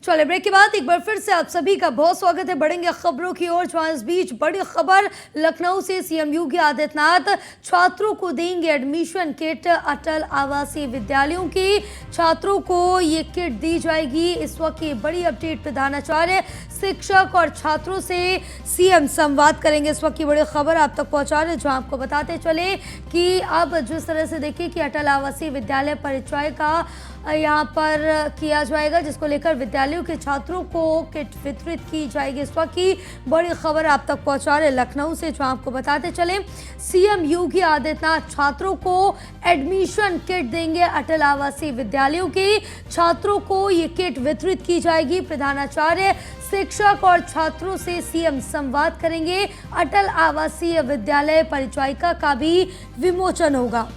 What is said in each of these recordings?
चले ब्रेक के बाद एक बार फिर से आप सभी का बहुत स्वागत है। बढ़ेंगे खबरों की ओर। जहां इस बीच बड़ी खबर लखनऊ से सीएम योगी आदित्यनाथ छात्रों को देंगे एडमिशन किट। अटल आवासीय विद्यालयों के छात्रों को ये किट दी जाएगी। इस वक्त ये बड़ी अपडेट प्रधानाचार्य शिक्षक और छात्रों से सीएम संवाद करेंगे। इस वक्त की बड़ी खबर आप तक पहुंचा रहे, जहां आपको बताते चले कि अब जिस तरह से देखिए कि अटल आवासीय विद्यालय परिचय का यहाँ पर किया जाएगा, जिसको लेकर विद्यालयों के छात्रों को किट वितरित की जाएगी। इस वक्त की बड़ी खबर आप तक पहुंचा रहे लखनऊ से, जहां आपको बताते चले सीएम योगी आदित्यनाथ छात्रों को एडमिशन किट देंगे। अटल आवासीय विद्यालयों के छात्रों को ये किट वितरित की जाएगी। प्रधानाचार्य शिक्षक और छात्रों से सीएम संवाद करेंगे। अटल आवासीय विद्यालय परिचायिका का भी विमोचन होगा।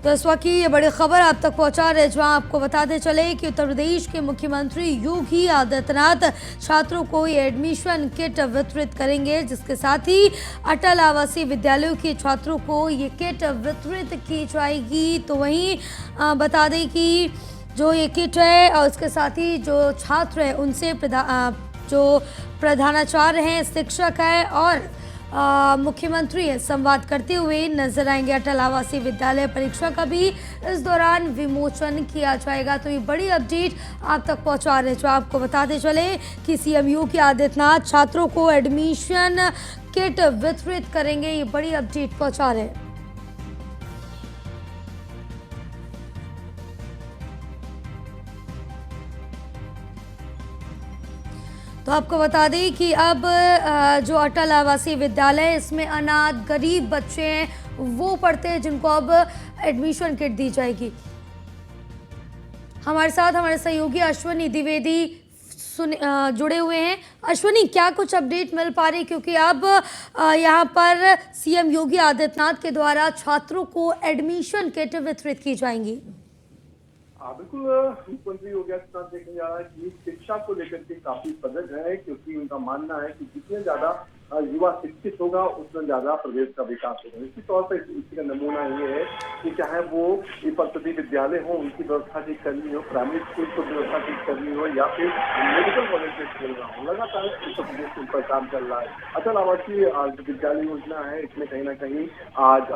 तो इस वक्त की ये बड़ी खबर आप तक पहुंचा रहे, जहां आपको बताते चले कि उत्तर प्रदेश के मुख्यमंत्री योगी आदित्यनाथ छात्रों को ये एडमिशन किट वितरित करेंगे, जिसके साथ ही अटल आवासीय विद्यालयों के छात्रों को ये किट वितरित की जाएगी। तो वहीं बता दें कि जो ये किट है और उसके साथ ही जो छात्र है उनसे जो प्रधानाचार्य हैं, शिक्षक है और मुख्यमंत्री संवाद करते हुए नजर आएंगे। अटल आवासीय विद्यालय परीक्षा का भी इस दौरान विमोचन किया जाएगा। तो ये बड़ी अपडेट आप तक पहुंचा रहे, जो आपको बताते चले कि सीएम योगी आदित्यनाथ छात्रों को एडमिशन किट वितरित करेंगे। ये बड़ी अपडेट पहुंचा रहे। तो आपको बता दें कि अब जो अटल आवासीय विद्यालय है, इसमें अनाथ गरीब बच्चे हैं वो पढ़ते हैं, जिनको अब एडमिशन किट दी जाएगी। हमारे साथ हमारे सहयोगी अश्वनी द्विवेदी जुड़े हुए हैं। अश्वनी, क्या कुछ अपडेट मिल पा रही, क्योंकि अब यहाँ पर सीएम योगी आदित्यनाथ के द्वारा छात्रों को एडमिशन किट वितरित की जाएंगी? बिल्कुल, मुख्यमंत्री योगी आदित्यनाथ देखने जा रहा है कि शिक्षा को लेकर के काफी सजग है, क्योंकि उनका मानना है कि जितने ज्यादा युवा शिक्षित होगा उतना ज्यादा प्रदेश का विकास होगा। इसी तौर पर इसी का नमूना ये है कि चाहे वो परिषदीय विद्यालय हो, उनकी व्यवस्था ठीक करनी हो, प्राइमरी स्कूल को व्यवस्था ठीक करनी हो, या फिर मेडिकल कॉलेज में खोल रहा हो, लगातार उत्तर प्रदेश के ऊपर काम चल रहा है। अटल आवासीय विद्यालय योजना है, इसमें कहीं ना कहीं आज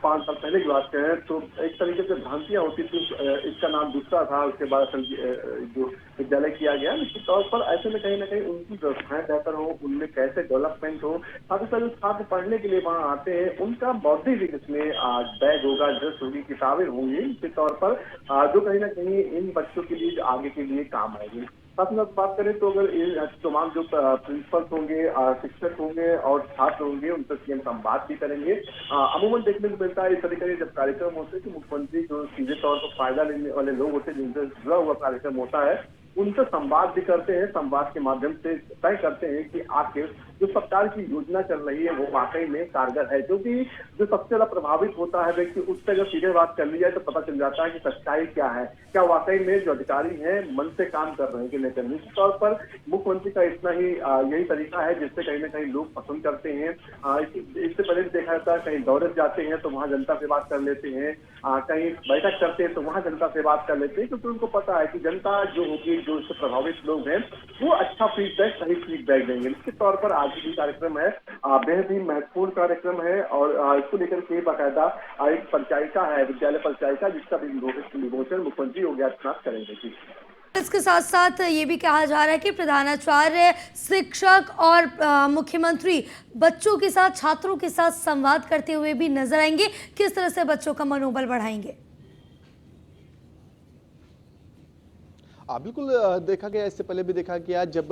5 साल पहले की बात करें तो एक तरीके से भ्रांतियां होती थी। इसका नाम दूसरा था, उसके बाद जो विद्यालय किया गया। निश्चित तौर पर ऐसे में कहीं ना कहीं उनकी व्यवस्थाएं बेहतर हो, उनमें कैसे डेवलपमेंट हो, साथ ही साथ छात्र पढ़ने के लिए वहां आते हैं उनका बौद्धिक विकास में बैग होगा, ड्रेस होगी, किताबें होंगी, निश्चित तौर पर जो कहीं ना कहीं इन बच्चों के लिए आगे के लिए काम आएगी। साथ ही साथ बात करें तो अगर तमाम जो प्रिंसिपल होंगे, शिक्षक होंगे और छात्र होंगे, उनसे सीएम संवाद भी करेंगे। अमूमन देखने को मिलता है इस तरीके के जब कार्यक्रम होते हैं कि मुख्यमंत्री जो सीधे तौर पर फायदा लेने वाले लोग होते हैं, जिनसे जुड़ा हुआ कार्यक्रम होता है, उनसे संवाद भी करते हैं। संवाद के माध्यम से तय करते हैं कि आखिर जो सरकार की योजना चल रही है वो वाकई में कारगर है, क्योंकि जो सबसे ज्यादा प्रभावित होता है व्यक्ति, उससे अगर सीधे बात कर ली जाए तो पता चल जाता है कि सच्चाई क्या है, क्या वाकई में जो अधिकारी हैं मन से काम कर रहे हैं कि नहीं कर रहे। निश्चित तौर पर मुख्यमंत्री का इतना ही यही तरीका है जिससे कहीं ना कहीं लोग पसंद करते हैं। इससे पहले भी देखा जाता है, कहीं दौरे जाते हैं तो वहां जनता से बात कर लेते हैं, कहीं बैठक करते हैं तो वहां जनता से बात कर लेते हैं, क्योंकि उनको पता है कि जनता जो होगी, जो इससे प्रभावित लोग हैं, वो अच्छा फीडबैक, सही फीडबैक देंगे। निश्चित तौर पर आज भी कार्यक्रम है, बेहद ही महत्वपूर्ण कार्यक्रम है और इसको लेकर के बाकायदा एक परिचायिका है, विद्यालय परिचायिका, जिसका भी विमोचन मुख्यमंत्री योगी आदित्यनाथ करेंगे। इसके साथ साथ ये भी कहा जा रहा है कि प्रधानाचार्य शिक्षक और मुख्यमंत्री बच्चों के साथ, छात्रों के साथ संवाद करते हुए भी नजर आएंगे। किस तरह से बच्चों का मनोबल बढ़ाएंगे? बिल्कुल, देखा गया, इससे पहले भी देखा गया जब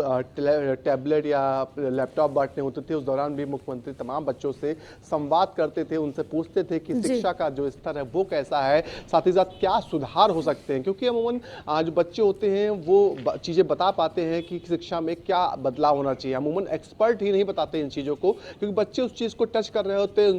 टैबलेट या लैपटॉप बांटने होते थे, उस दौरान भी मुख्यमंत्री तमाम बच्चों से संवाद करते थे, उनसे पूछते थे कि शिक्षा का जो स्तर है वो कैसा है, साथ ही साथ क्या सुधार हो सकते हैं, क्योंकि अमूमन जो बच्चे होते हैं वो चीज़ें बता पाते हैं कि शिक्षा में क्या बदलाव होना चाहिए। अमूमन एक्सपर्ट ही नहीं बताते इन चीज़ों को, क्योंकि बच्चे उस चीज़ को टच कर रहे होते हैं,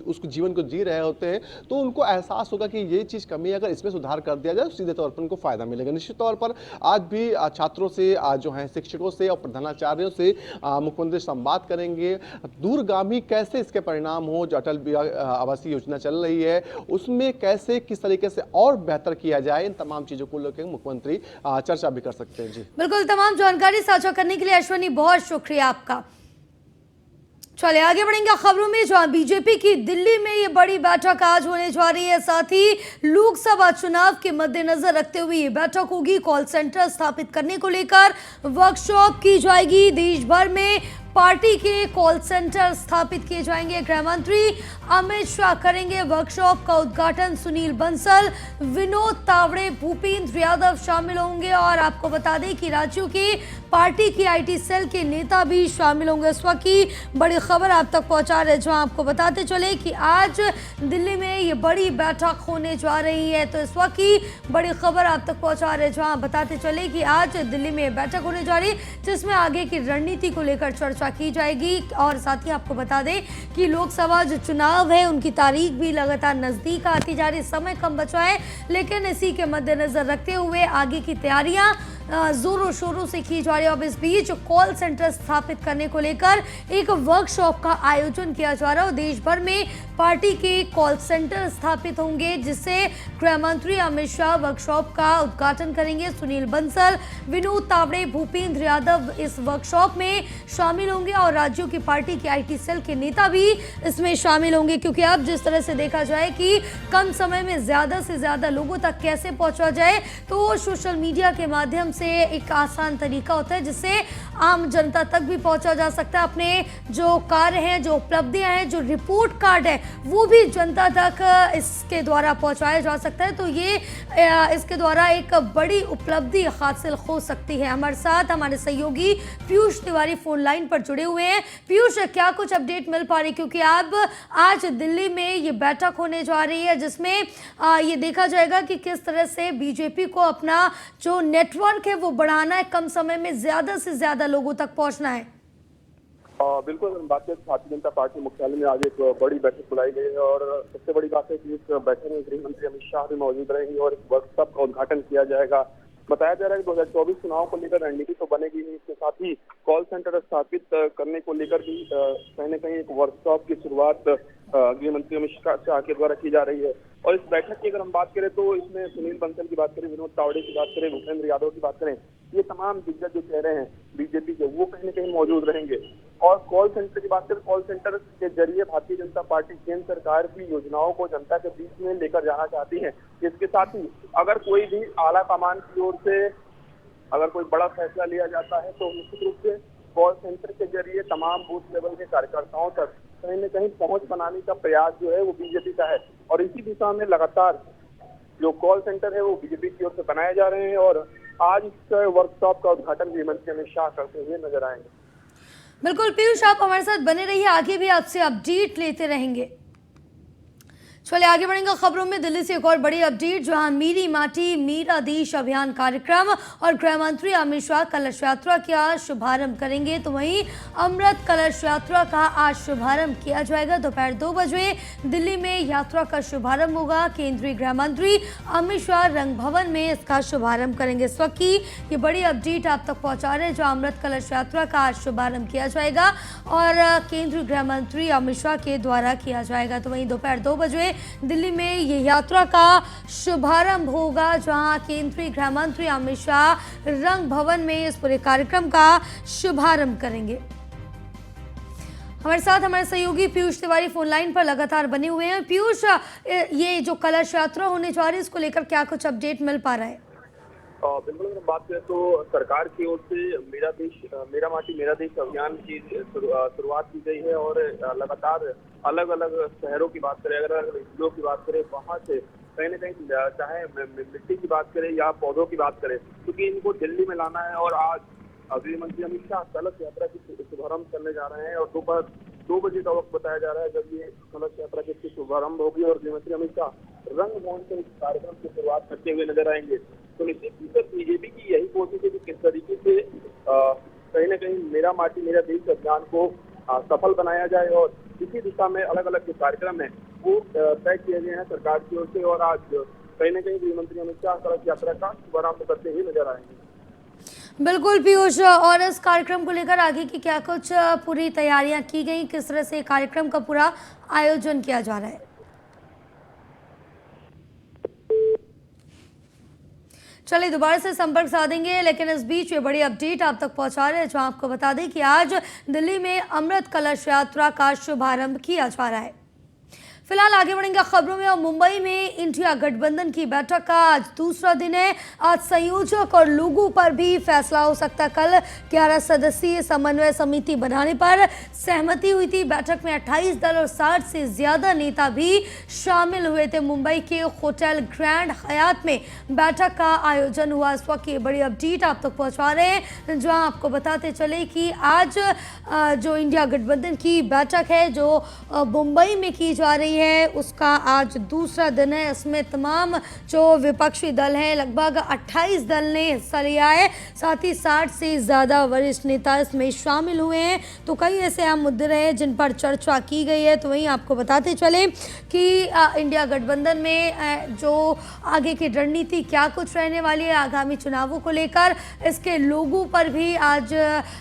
उसको जीवन को जी रहे होते हैं, तो उनको एहसास होगा कि ये चीज़ कमी है, अगर इसमें सुधार कर दिया जाए तो सीधे तौर पर उनको फायदा मिलेगा। निश्चित तौर तौर पर आज भी छात्रों से जो है शिक्षकों से और प्रधानाचार्यों से मुख्यमंत्री संवाद करेंगे। दूरगामी कैसे इसके परिणाम हो, जो अटल आवासीय योजना चल रही है उसमें कैसे किस तरीके से और बेहतर किया जाए, इन तमाम चीजों को लेकर मुख्यमंत्री चर्चा भी कर सकते हैं। जी बिल्कुल, तमाम जानकारी साझा करने के लिए अश्वनी बहुत शुक्रिया आपका। चलिए आगे बढ़ेंगे खबरों में, जहां बीजेपी की दिल्ली में ये बड़ी बैठक आज होने जा रही है। साथ ही लोकसभा चुनाव के मद्देनजर रखते हुए ये बैठक होगी। कॉल सेंटर स्थापित करने को लेकर वर्कशॉप की जाएगी। देश भर में पार्टी के कॉल सेंटर स्थापित किए जाएंगे। गृह मंत्री अमित शाह करेंगे वर्कशॉप का उद्घाटन। सुनील बंसल, विनोद तावड़े, भूपेंद्र यादव शामिल होंगे। और आपको बता दें कि राज्यों की पार्टी की आईटी सेल के नेता भी शामिल होंगे। इस वक्त की बड़ी खबर आप तक पहुंचा रहे, जहां आपको बताते चले कि आज दिल्ली में ये बड़ी बैठक होने जा रही है। तो इस वक्त की बड़ी खबर आप तक पहुंचा रहे, जहां बताते चले कि आज दिल्ली में बैठक होने जा रही है, जिसमें आगे की रणनीति को लेकर चर्चा की जाएगी। और साथ ही आपको बता दें कि लोकसभा जो चुनाव है उनकी तारीख भी लगातार नजदीक आती जा रही, समय कम बचा है, लेकिन इसी के मद्देनजर रखते हुए आगे की तैयारियां जोरों शोरों से की जा रही है। अब इस बीच कॉल सेंटर स्थापित करने को लेकर एक वर्कशॉप का आयोजन किया जा रहा है। देश भर में पार्टी के कॉल सेंटर स्थापित होंगे, जिससे गृह मंत्री अमित शाह वर्कशॉप का उद्घाटन करेंगे। सुनील बंसल, विनोद तावड़े, भूपेंद्र यादव इस वर्कशॉप में शामिल होंगे और राज्यों की पार्टी के आईटी सेल के नेता भी इसमें शामिल होंगे। क्योंकि अब जिस तरह से देखा जाए कि कम समय में ज्यादा से ज्यादा लोगों तक कैसे पहुंचा जाए, तो सोशल मीडिया के माध्यम से एक आसान तरीका होता है जिससे आम जनता तक भी पहुंचा जा सकता है। अपने जो कार्य हैं, जो उपलब्धियां हैं, जो रिपोर्ट कार्ड है, वो भी जनता तक इसके द्वारा पहुंचाया जा सकता है। तो ये इसके द्वारा एक बड़ी उपलब्धि हासिल हो सकती है। हमारे साथ हमारे सहयोगी पीयूष तिवारी फोन लाइन पर जुड़े हुए हैं। पीयूष, क्या कुछ अपडेट मिल पा रही, क्योंकि अब आज दिल्ली में ये बैठक होने जा रही है, जिसमें ये देखा जाएगा कि किस तरह से बीजेपी को अपना जो नेटवर्क है वो बढ़ाना है, कम समय में ज्यादा से ज्यादा लोगों तक पहुंचना है। बिल्कुल, बात करें भारतीय जनता पार्टी मुख्यालय में आज एक बड़ी बैठक बुलाई गई है और सबसे बड़ी बात है कि इस बैठक में गृह मंत्री अमित शाह भी मौजूद रहेंगे और इस वर्कशॉप का उद्घाटन किया जाएगा। बताया जा रहा है कि 2024 चुनाव को लेकर रणनीति तो बनेगी ही, इसके साथ ही कॉल सेंटर स्थापित करने को लेकर भी कहीं न कहीं एक वर्कशॉप की शुरुआत गृह मंत्री अमित शाह के द्वारा की जा रही है। और इस बैठक की अगर हम बात करें तो इसमें सुनील बंसल की बात करें, विनोद तावड़े की बात करें, भूपेंद्र यादव की बात करें, ये तमाम दिग्गज जो चेहरे हैं बीजेपी के, वो कहीं न कहीं मौजूद रहेंगे। और कॉल सेंटर की बात करें, कॉल सेंटर के जरिए भारतीय जनता पार्टी केंद्र सरकार की योजनाओं को जनता के बीच में लेकर जाना चाहती है। इसके साथ ही अगर कोई भी आला कमान की ओर से अगर कोई बड़ा फैसला लिया जाता है तो निश्चित रूप से कॉल सेंटर के जरिए तमाम बूथ लेवल के कार्यकर्ताओं तक कहीं न कहीं पहुंच बनाने का प्रयास जो है वो बीजेपी का है। और इसी दिशा में लगातार जो कॉल सेंटर है वो बीजेपी की ओर से बनाए जा रहे हैं और आज इस वर्कशॉप का उद्घाटन गृह मंत्री अमित शाह करते हुए नजर आएंगे। बिल्कुल पीयूष, आप हमारे साथ बने रहिए, आगे भी आपसे अपडेट लेते रहेंगे। चलिए आगे बढ़ेंगे खबरों में। दिल्ली से एक और बड़ी अपडेट, जहां मेरी माटी मेरा देश अभियान कार्यक्रम और गृह मंत्री अमित शाह कलश यात्रा का शुभारंभ करेंगे। तो वहीं अमृत कलश यात्रा का आज शुभारंभ किया जाएगा। दोपहर 2 बजे दिल्ली में यात्रा का शुभारंभ होगा। केंद्रीय गृह मंत्री अमित शाह रंग भवन में इसका शुभारंभ करेंगे। इस वक्त की ये बड़ी अपडेट आप तक पहुंचा रहे हैं, जहां अमृत कलश यात्रा का आज शुभारंभ किया जाएगा और केंद्रीय गृह मंत्री अमित शाह के द्वारा किया जाएगा। तो वहीं दोपहर 2 बजे दिल्ली में ये यात्रा का शुभारंभ होगा, जहां केंद्रीय गृह मंत्री अमित शाह रंग भवन में इस पूरे कार्यक्रम का शुभारंभ करेंगे। हमारे साथ हमारे सहयोगी पीयूष तिवारी फोन लाइन पर लगातार बने हुए हैं। पीयूष, ये जो कलश यात्रा होने जा रही है, इसको लेकर क्या कुछ अपडेट मिल पा रहा है? बिल्कुल, अगर बात करें तो सरकार की ओर से मेरा देश मेरा माटी मेरा देश अभियान की शुरुआत की गई है और लगातार अलग अलग शहरों की बात करें, अगर जिलों की बात करें, वहाँ से कहीं न कहीं चाहे मिट्टी की बात करें या पौधों की बात करें, क्योंकि इनको दिल्ली में लाना है। और आज गृह मंत्री अमित शाह कलश यात्रा की शुभारंभ करने जा रहे हैं और दोपहर 2 बजे का वक्त बताया जा रहा है जब ये कलश यात्रा की शुभारंभ होगी और गृह मंत्री अमित शाह रंग भवन से इस कार्यक्रम की शुरुआत करते हुए नजर आएंगे। तो निश्चित रूप से बीजेपी की यही कोशिश है कि किस तरीके से कहीं न कहीं मेरा माटी मेरा देश अभियान को सफल बनाया जाए और इसी दिशा में अलग अलग जो कार्यक्रम है वो तय किए गए हैं सरकार की ओर से। और आज कहीं न कहीं गृह मंत्री अमित शाह सड़क यात्रा का शुभारंभ करते हुए नजर आएंगे। बिल्कुल पीयूष, और इस कार्यक्रम को लेकर आगे की क्या कुछ पूरी तैयारियां की गई, किस तरह से कार्यक्रम का पूरा आयोजन किया जा रहा है? चलिए दोबारा से संपर्क साधेंगे, लेकिन इस बीच ये बड़ी अपडेट आप तक पहुंचा रहे हैं, जहां आपको बता दें कि आज दिल्ली में अमृत कलश यात्रा का शुभारंभ किया जा रहा है। फिलहाल आगे बढ़ेंगे खबरों में। और मुंबई में इंडिया गठबंधन की बैठक का आज दूसरा दिन है। आज संयोजक और लोगों पर भी फैसला हो सकता है। कल 11 सदस्यीय समन्वय समिति बनाने पर सहमति हुई थी। बैठक में 28 दल और 60 से ज्यादा नेता भी शामिल हुए थे। मुंबई के होटल ग्रैंड हयात में बैठक का आयोजन हुआ। इस वक्त ये बड़ी अपडेट आप तक पहुंचा रहे हैं, जहां आपको बताते चले कि आज जो इंडिया गठबंधन की बैठक है जो मुंबई में की जा रही है, उसका आज दूसरा दिन है। इसमें तमाम जो विपक्षी दल हैं, लगभग 28 दल ने हिस्सा लिया है। साथ ही 60 से ज़्यादा वरिष्ठ नेता इसमें शामिल हुए हैं। तो कई ऐसे अहम मुद्दे रहे जिन पर चर्चा की गई है। तो वहीं आपको बताते चले कि इंडिया गठबंधन में जो आगे की रणनीति क्या कुछ रहने वाली है आगामी चुनावों को लेकर, इसके लोगों पर भी आज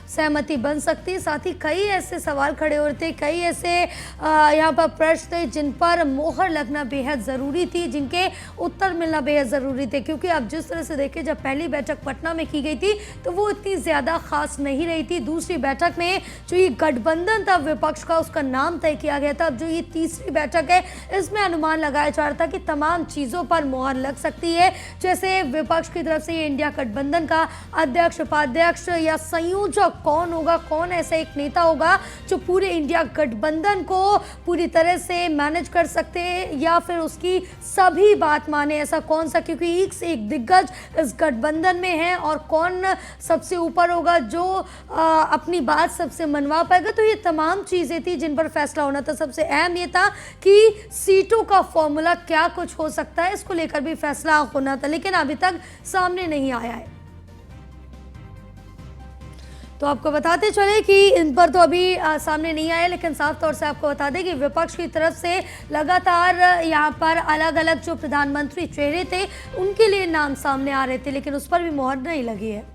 सहमति बन सकती है। साथ ही कई ऐसे सवाल खड़े हो रहे थे, कई ऐसे यहाँ पर प्रश्न थे जिन पर मोहर लगना बेहद ज़रूरी थी, जिनके उत्तर मिलना बेहद ज़रूरी थे। क्योंकि अब जिस तरह से देखें, जब पहली बैठक पटना में की गई थी तो वो इतनी ज़्यादा खास नहीं रही थी। दूसरी बैठक में जो ये गठबंधन था विपक्ष का, उसका नाम तय किया गया था। अब जो ये तीसरी बैठक है, इसमें अनुमान लगाया जा रहा था कि तमाम चीज़ों पर मोहर लग सकती है। जैसे विपक्ष की तरफ से ये इंडिया गठबंधन का अध्यक्ष, उपाध्यक्ष या संयोजक कौन होगा, कौन ऐसा एक नेता होगा जो पूरे इंडिया गठबंधन को पूरी तरह से मैनेज कर सकते हैं, या फिर उसकी सभी बात माने, ऐसा कौन सा, क्योंकि एक से एक दिग्गज इस गठबंधन में है। और कौन सबसे ऊपर होगा जो अपनी बात सबसे मनवा पाएगा। तो ये तमाम चीज़ें थी जिन पर फैसला होना था। सबसे अहम ये था कि सीटों का फॉर्मूला क्या कुछ हो सकता है, इसको लेकर भी फैसला होना था, लेकिन अभी तक सामने नहीं आया है। तो आपको बताते चले कि इन पर तो अभी सामने नहीं आया, लेकिन साफ तौर से आपको बता दें कि विपक्ष की तरफ से लगातार यहाँ पर अलग अलग जो प्रधानमंत्री चेहरे थे उनके लिए नाम सामने आ रहे थे, लेकिन उस पर भी मोहर नहीं लगी है।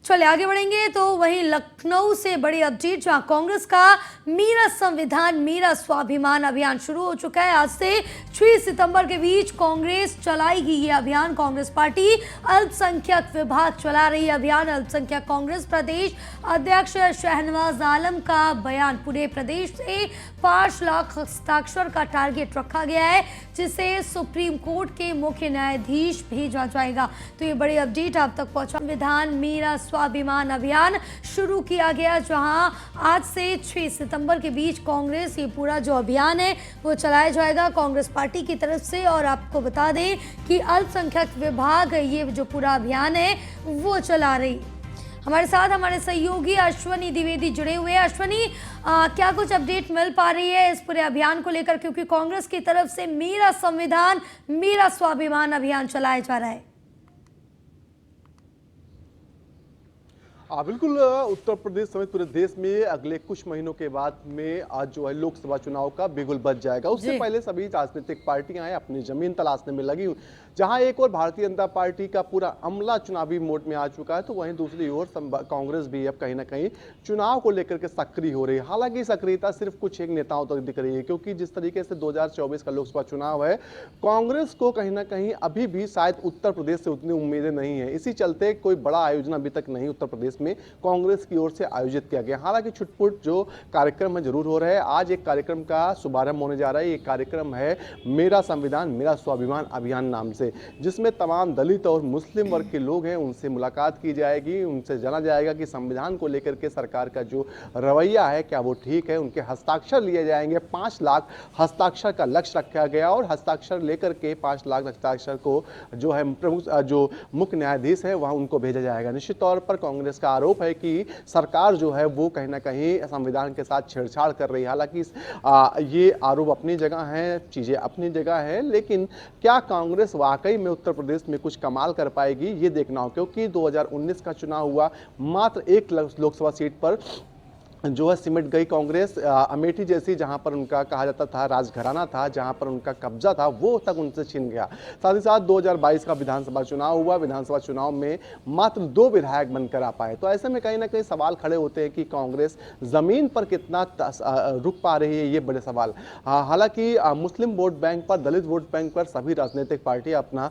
चलिए आगे बढ़ेंगे। तो वहीं लखनऊ से बड़ी अपडेट, जहां कांग्रेस का मेरा संविधान मेरा स्वाभिमान अभियान शुरू हो चुका है। आज से 6 सितंबर के बीच कांग्रेस चलाएगी ये अभियान। कांग्रेस पार्टी अल्पसंख्यक विभाग चला रही है अभियान। अल्पसंख्यक कांग्रेस प्रदेश अध्यक्ष शहनवाज आलम का बयान, पूरे प्रदेश से 5 लाख हस्ताक्षर का टारगेट रखा गया है, जिसे सुप्रीम कोर्ट के मुख्य न्यायाधीश भेजा जाएगा। तो ये बड़ी अपडेट आप तक पहुंचा। संविधान मेरा स्वाभिमान अभियान शुरू किया गया, जहां आज से 6 सितंबर के बीच कांग्रेस ये पूरा जो अभियान है वो चलाया जाएगा कांग्रेस पार्टी की तरफ से। और आपको बता दें कि अल्पसंख्यक विभाग ये जो पूरा अभियान है वो चला रही। हमारे साथ हमारे सहयोगी अश्वनी द्विवेदी जुड़े हुए हैं। अश्वनी, क्या कुछ अपडेट मिल पा रही है इस पूरे अभियान को लेकर, क्योंकि कांग्रेस की तरफ से मेरा संविधान मेरा स्वाभिमान अभियान चलाया जा रहा है? बिल्कुल, उत्तर प्रदेश समेत पूरे देश में अगले कुछ महीनों के बाद में आज जो है लोकसभा चुनाव का बिगुल बज जाएगा। उससे पहले सभी राजनीतिक पार्टियां अपनी जमीन तलाशने में लगी। जहां एक और भारतीय जनता पार्टी का पूरा अमला चुनावी मोड में आ चुका है, तो वहीं दूसरी ओर कांग्रेस भी अब कहीं ना कहीं चुनाव को लेकर के सक्रिय हो रही है। हालांकि सक्रियता सिर्फ कुछ एक नेताओं तक दिख रही है, क्योंकि जिस तरीके से 2024 का लोकसभा चुनाव है, कांग्रेस को कहीं ना कहीं अभी भी शायद उत्तर प्रदेश से उतनी उम्मीदें नहीं है। इसी चलते कोई बड़ा आयोजन अभी तक नहीं उत्तर प्रदेश में कांग्रेस की ओर से आयोजित किया गया। हालांकि छुटपुट जो कार्यक्रम है जरूर हो रहे हैं। आज एक कार्यक्रम का शुभारंभ होने जा रहा है। ये कार्यक्रम है मेरा संविधान मेरा स्वाभिमान अभियान नाम से, जिसमें तमाम दलित और मुस्लिम वर्ग के लोग हैं उनसे मुलाकात की जाएगी। उनसे जाना जाएगा कि संविधान को लेकर के सरकार का जो रवैया है क्या वो ठीक है। उनके हस्ताक्षर लिए जाएंगे। 5 लाख हस्ताक्षर का लक्ष्य रखा गया, और हस्ताक्षर लेकर के 5 लाख हस्ताक्षर को जो है प्रमुख जो मुख्य न्यायाधीश है वहां उनको भेजा जाएगा। निश्चित तौर पर कांग्रेस का आरोप है कि सरकार जो है वो कहीं ना कहीं संविधान के साथ छेड़छाड़ कर रही है। हालांकि ये आरोप अपनी जगह है, चीजें अपनी जगह है, लेकिन क्या कांग्रेस वाकई में उत्तर प्रदेश में कुछ कमाल कर पाएगी, ये देखना हो। क्योंकि 2019 का चुनाव हुआ, मात्र एक लोकसभा सीट पर जो है सिमट गई कांग्रेस। अमेठी जैसी जहां पर उनका कहा जाता था राजघराना था, जहां पर उनका कब्जा था, वो तक उनसे छिन गया। साथ ही साथ 2022 का विधानसभा चुनाव हुआ, विधानसभा चुनाव में मात्र 2 विधायक बनकर आ पाए। तो ऐसे में कहीं ना कहीं सवाल खड़े होते हैं कि कांग्रेस जमीन पर कितना रुक पा रही है, ये बड़े सवाल। हालांकि मुस्लिम वोट बैंक पर, दलित वोट बैंक पर सभी राजनीतिक पार्टियां अपना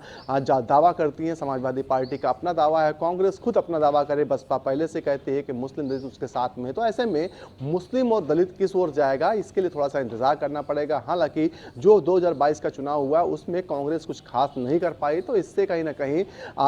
दावा करती हैं। समाजवादी पार्टी का अपना दावा है, कांग्रेस खुद अपना दावा करे, बसपा पहले से कहती है कि मुस्लिम दलित उसके साथ में। तो ऐसे में मुस्लिम और दलित किस ओर जाएगा, इसके लिए थोड़ा सा इंतजार करना पड़ेगा। हालांकि जो 2022 का चुनाव हुआ उसमें कांग्रेस कुछ खास नहीं कर पाई, तो इससे कहीं ना कहीं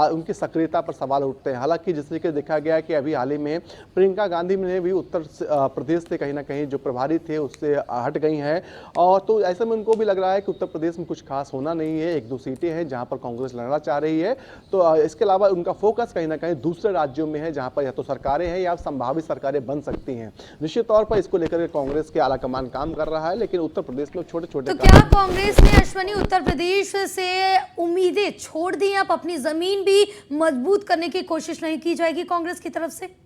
उनकी सक्रियता पर सवाल उठते हैं। हालांकि जिस तरीके देखा गया कि अभी हाल ही में प्रियंका गांधी ने भी उत्तर प्रदेश से कहीं ना कहीं जो प्रभारी थे उससे हट गई हैं, और तो ऐसे में उनको भी लग रहा है कि उत्तर प्रदेश में कुछ खास होना नहीं है। 1-2 सीटें हैं जहां पर कांग्रेस लड़ना चाह रही है, तो इसके अलावा उनका फोकस कहीं ना कहीं दूसरे राज्यों में है जहां पर या तो सरकारें हैं या संभावित सरकारें बन सकती हैं। निश्चित तौर पर इसको लेकर कांग्रेस के आलाकमान काम कर रहा है, लेकिन उत्तर प्रदेश में छोटे छोटे। तो क्या कांग्रेस ने अश्वनी उत्तर प्रदेश से उम्मीदें छोड़ दी? अब अपनी जमीन भी मजबूत करने की कोशिश नहीं की जाएगी कांग्रेस की तरफ से?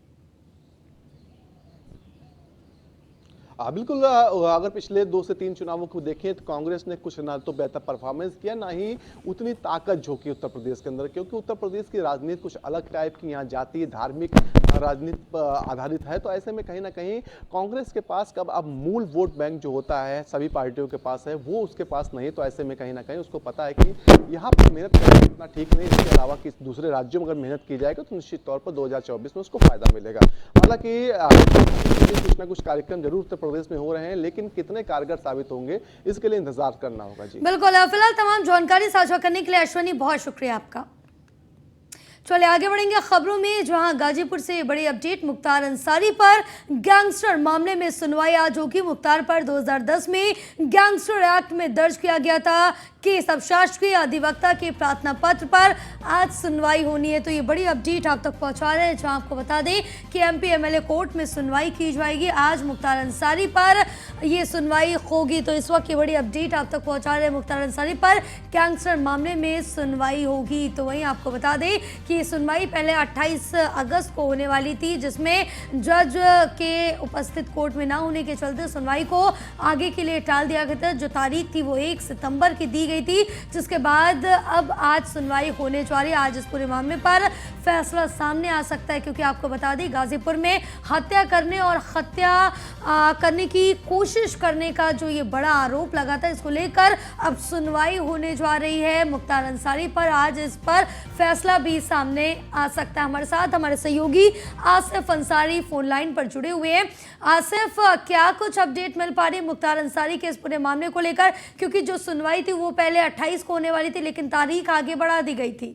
बिल्कुल। अगर पिछले 2 से 3 चुनावों को देखें तो कांग्रेस ने कुछ ना तो बेहतर परफॉर्मेंस किया, ना ही उतनी ताकत झोंकी उत्तर प्रदेश के अंदर, क्योंकि उत्तर प्रदेश की राजनीति कुछ अलग टाइप की यहाँ जातीय धार्मिक राजनीति पर आधारित है। तो ऐसे में कहीं ना कहीं कांग्रेस के पास कब अब मूल वोट बैंक जो होता है सभी पार्टियों के पास है, वो उसके पास नहीं। तो ऐसे में कहीं ना कहीं उसको पता है कि यहाँ पर मेहनत करना इतना ठीक नहीं, इसके अलावा कि दूसरे राज्यों में अगर मेहनत की जाएगी तो निश्चित तौर पर 2024 में उसको फायदा मिलेगा। हालांकि कुछ ना कुछ कार्यक्रम जरूर उत्तर प्रदेश में हो रहे हैं, लेकिन कितने कारगर साबित होंगे इसके लिए इंतजार करना होगा। जी बिल्कुल। फिलहाल तमाम जानकारी साझा करने के लिए अश्वनी बहुत शुक्रिया आपका। चलिए आगे बढ़ेंगे खबरों में, जहां गाजीपुर से बड़ी अपडेट। मुख्तार अंसारी पर गैंगस्टर मामले में सुनवाई आज होगी। मुख्तार पर 2010 में गैंगस्टर एक्ट में दर्ज किया गया था केस। अब शासकीय अधिवक्ता के प्रार्थना पत्र पर आज सुनवाई होनी है। तो ये बड़ी अपडेट आप तक पहुंचा रहे हैं, जहां आपको बता दें कि एमपी एमएलए कोर्ट में सुनवाई की जाएगी। आज मुख्तार अंसारी पर ये सुनवाई होगी। तो इस वक्त ये बड़ी अपडेट आप तक पहुंचा रहे हैं, मुख्तार अंसारी पर गैंगस्टर मामले में सुनवाई होगी। तो वहीं आपको बता दें कि ये सुनवाई पहले 28 अगस्त को होने वाली थी, जिसमें जज के उपस्थित कोर्ट में ना होने के चलते सुनवाई को आगे के लिए टाल दिया गया था। जो तारीख थी वो 1 सितंबर की दी गई थी, जिसके बाद अब आज सुनवाई होने जा रही है। आज इस पूरे मामले पर फैसला सामने आ सकता है, क्योंकि आपको बता दें गाजीपुर में हत्या करने और हत्या करने की कोशिश करने का जो ये बड़ा आरोप लगा था, इसको लेकर अब सुनवाई होने जा रही है मुख्तार अंसारी पर। आज इस पर फैसला भी सामने आ सकता है। हमारे साथ हमारे सहयोगी आसिफ अंसारी फोन लाइन पर जुड़े हुए हैं। आसिफ, क्या कुछ अपडेट मिल पा रही है मुख्तार अंसारी के इस पूरे मामले को लेकर, क्योंकि जो सुनवाई थी वो पहले 28 को होने वाली थी, लेकिन तारीख आगे बढ़ा दी गई थी?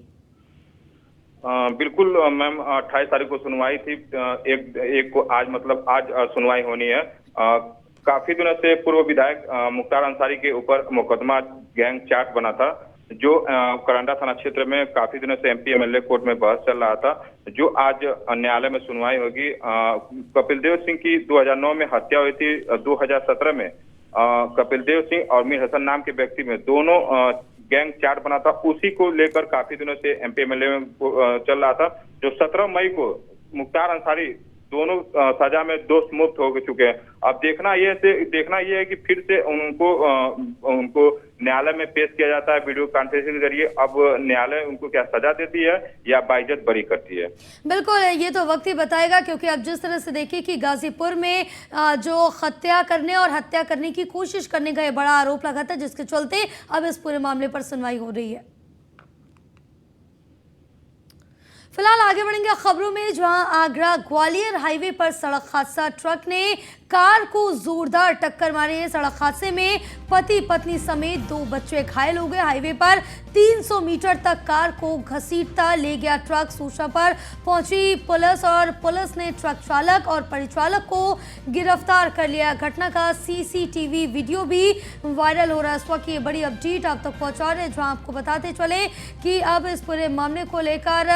बिल्कुल मैम, 28 तारीख को सुनवाई थी। एक को आज मतलब आज सुनवाई होनी है। काफी दिनों से पूर्व विधायक मुख्तार अंसारी के ऊपर मुकदमा गैंग चार्ट बना था, जो करंडा थाना क्षेत्र में काफी दिनों से एमपी एमएलए कोर्ट में बहस चल रहा था, जो आज न्यायालय में सुनवाई होगी। कपिल देव सिंह की 2009 में हत्या हुई थी। 2017 में कपिल देव सिंह और मीर हसन नाम के व्यक्ति में दोनों गैंग चार्ट बना था। उसी को लेकर काफी दिनों से एमपी एमएलए में चल रहा था, जो 17 मई को मुख्तार अंसारी दोनों सजा में दोष मुक्त हो चुके हैं। अब देखना ये है कि फिर से उनको न्यायालय में पेश किया जाता है वीडियो कॉन्फ्रेंसिंग के जरिए। अब न्यायालय उनको क्या सजा देती है या बाइज्जत बरी करती है, बिल्कुल ये तो वक्त ही बताएगा। क्योंकि अब जिस तरह से देखिए कि गाजीपुर में जो हत्या करने और हत्या करने की कोशिश करने का ये बड़ा आरोप लगा था, जिसके चलते अब इस पूरे मामले पर सुनवाई हो रही है। फिलहाल आगे बढ़ेंगे खबरों में, जहां आगरा ग्वालियर हाईवे पर सड़क हादसा। ट्रक ने कार को जोरदार टक्कर मारी है। सड़क हादसे में पति पत्नी समेत 2 बच्चे घायल हो गए। हाईवे पर 300 मीटर तक कार को घसीटता ले गया ट्रक। सूचना पर पहुंची पुलिस और पुलिस ने ट्रक चालक और परिचालक को गिरफ्तार कर लिया। घटना का सीसीटीवी वीडियो भी वायरल हो रहा है। इस वक्त ये बड़ी अपडेट आप तक पहुंचा रहे हैं, जहां आपको बताते चले कि अब इस पूरे मामले को लेकर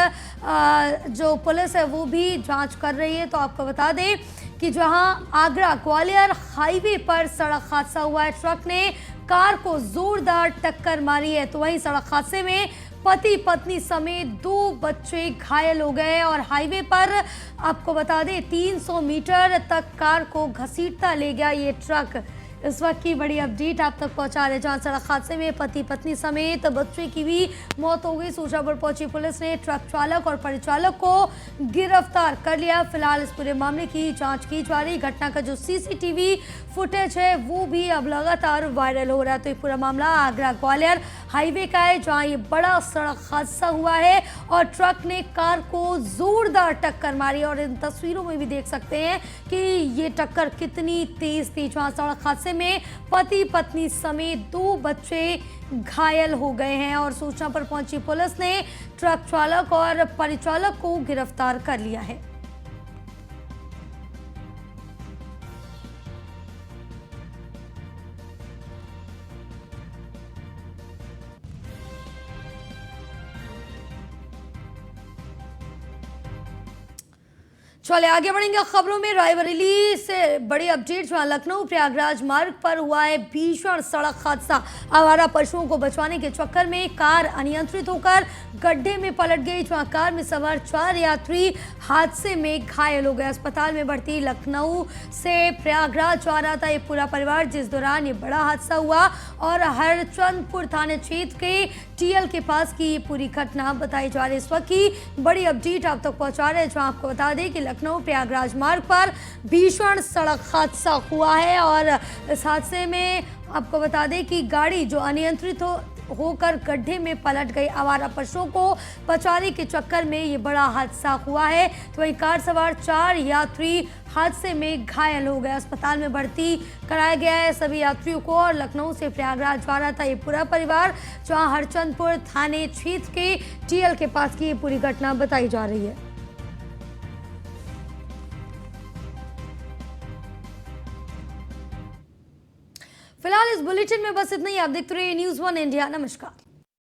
जो पुलिस है वो भी जांच कर रही है। तो आपको बता दें कि जहां आगरा ग्वालियर हाईवे पर सड़क हादसा हुआ है, ट्रक ने कार को जोरदार टक्कर मारी है। तो वहीं सड़क हादसे में पति पत्नी समेत 2 बच्चे घायल हो गए और हाईवे पर आपको बता दें 300 मीटर तक कार को घसीटता ले गया ये ट्रक। इस वक्त की बड़ी अपडेट आप तक पहुंचा रहे, जहां सड़क हादसे में पति पत्नी समेत बच्चे की भी मौत हो गई। सूचना पर पहुंची पुलिस ने ट्रक चालक और परिचालक को गिरफ्तार कर लिया। फिलहाल इस पूरे मामले की जांच की जा रही। घटना का जो सीसीटीवी फुटेज है वो भी अब लगातार वायरल हो रहा है। तो ये पूरा मामला आगरा ग्वालियर हाईवे का है, जहां ये बड़ा सड़क हादसा हुआ है और ट्रक ने कार को जोरदार टक्कर मारी। और इन तस्वीरों में भी देख सकते हैं कि ये टक्कर कितनी तेज थी, जहां सड़क हादसे में पति पत्नी समेत 2 बच्चे घायल हो गए हैं। और सूचना पर पहुंची पुलिस ने ट्रक चालक और परिचालक को गिरफ्तार कर लिया है। चलिए आगे बढ़ेंगे खबरों में। रायबरेली से बड़ी अपडेट, जहां लखनऊ प्रयागराज मार्ग पर हुआ है भीषण सड़क हादसा। आवारा पशुओं को बचाने के चक्कर में कार अनियंत्रित होकर गड्ढे में पलट गई, जहां कार में सवार 4 यात्री हादसे में घायल हो गए। अस्पताल में भर्ती लखनऊ से प्रयागराज जा रहा था ये पूरा परिवार, जिस दौरान ये बड़ा हादसा हुआ। और हरचंदपुर थाने क्षेत्र के टीएल के पास की ये पूरी घटना बताई जा रही है। इस वक्त की बड़ी अपडेट आप तक पहुंचा रहे हैं, जहां आपको बता दें कि लखनऊ प्रयागराज मार्ग पर भीषण सड़क हादसा हुआ है। और इस हादसे में आपको बता दें कि गाड़ी जो अनियंत्रित होकर गड्ढे में पलट गई। आवारा पशुओं को बचाने के चक्कर में ये बड़ा हादसा हुआ है। तो वहीं कार सवार 4 यात्री हादसे में घायल हो गए। अस्पताल में भर्ती कराया गया है सभी यात्रियों को। और लखनऊ से प्रयागराज जा रहा था ये पूरा परिवार, जहां हरचंदपुर थाने क्षेत्र के टीएल के पास की ये पूरी घटना बताई जा रही है। फिलहाल इस बुलेटिन में बस इतना ही। आप देखते रहिए न्यूज़ 1 इंडिया। नमस्कार।